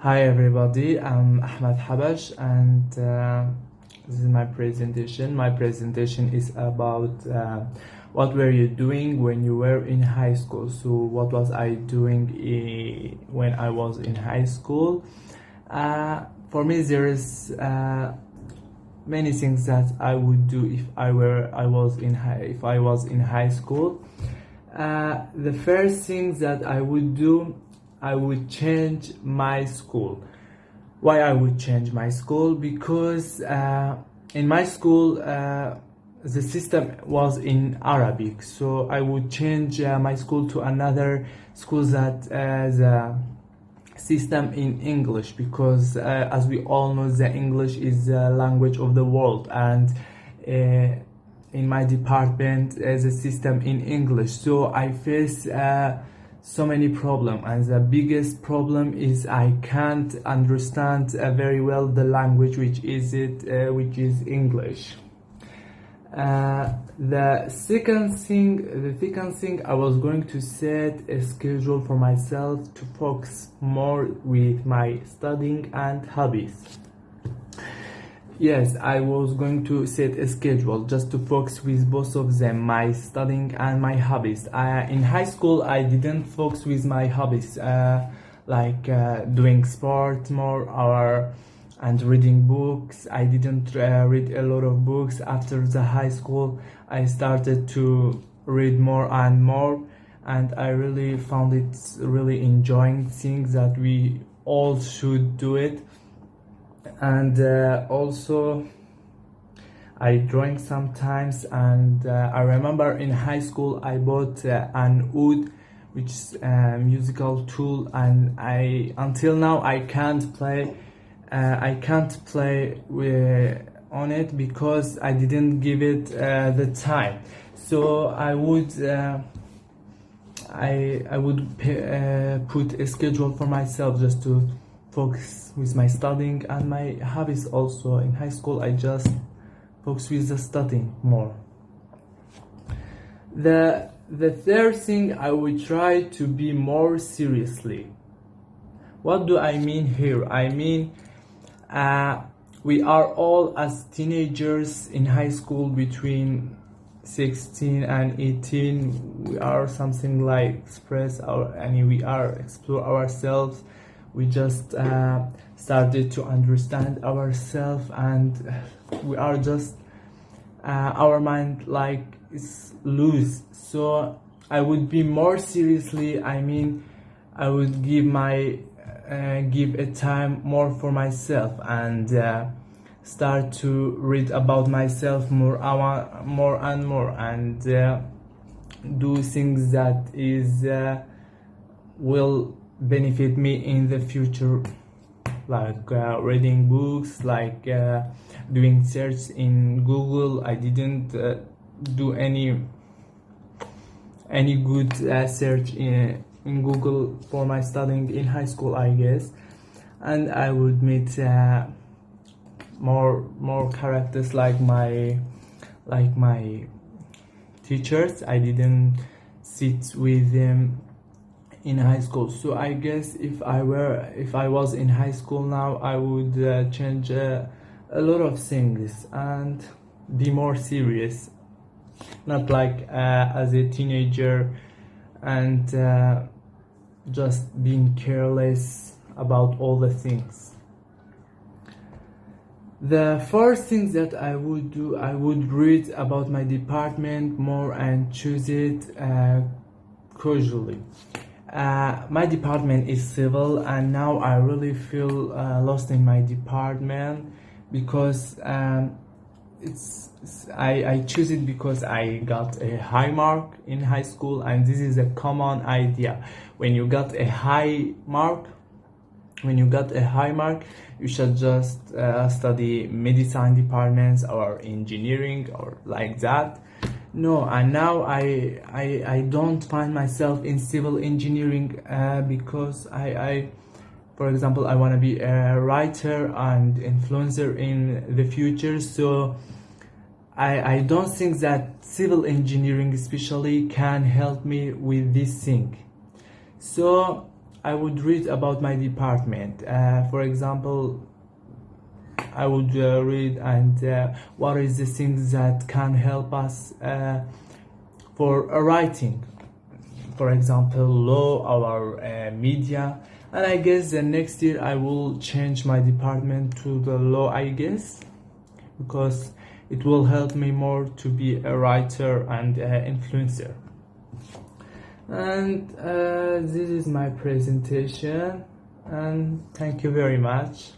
Hi everybody, I'm Ahmed Habash and this is my presentation. My presentation is about what were you doing when you were in high school. So what was I doing when I was in high school? For me there is many things that I would do if I was in high school. The first thing that I would do, I would change my school. Why I would change my school? Because in my school the system was in Arabic, so I would change my school to another school that the system in English, because as we all know, the English is the language of the world, and in my department the system in English. So I face so many problems, and the biggest problem is I can't understand very well the language which is English. The second thing, I was going to set a schedule for myself to focus more with my studying and hobbies. Yes, I was going to set a schedule just to focus with both of them, my studying and my hobbies. In high school, I didn't focus with my hobbies, like doing sport more and reading books. I didn't read a lot of books. After the high school, I started to read more and more, and I really found it really enjoying things that we all should do it. And also I drawing sometimes, and I remember in high school I bought an oud, which is a musical tool, and until now I can't play on it because I didn't give it the time. So I would put a schedule for myself just to focus with my studying and my hobbies. Also in high school I just focus with the studying more. The third thing, I would try to be more seriously. What do I mean here? I mean we are all as teenagers in high school between 16 and 18. We are something like we are explore ourselves. We just started to understand ourselves, and we are just our mind like is loose. So I would be more seriously. I mean, I would give a time more for myself, and start to read about myself more and more, and do things that will benefit me in the future, like reading books, like doing search in Google. I didn't do any good search in Google for my studying in high school, I guess. And I would meet more characters like my teachers. I didn't sit with them in high school. So I guess if I was in high school now, I would change a lot of things and be more serious, not like as a teenager and just being careless about all the things. The first thing that I would do, I would read about my department more and choose it casually. My department is civil, and now I really feel lost in my department because I choose it because I got a high mark in high school, and this is a common idea. When you got a high mark, you should just study medicine departments or engineering or like that. No, and now I don't find myself in civil engineering because for example, I want to be a writer and influencer in the future. So I don't think that civil engineering especially can help me with this thing. So I would read about my department. For example, I would read and what is the things that can help us for writing. For example, law or media. And I guess the next year I will change my department to the law, I guess, because it will help me more to be a writer and influencer. And this is my presentation, and thank you very much.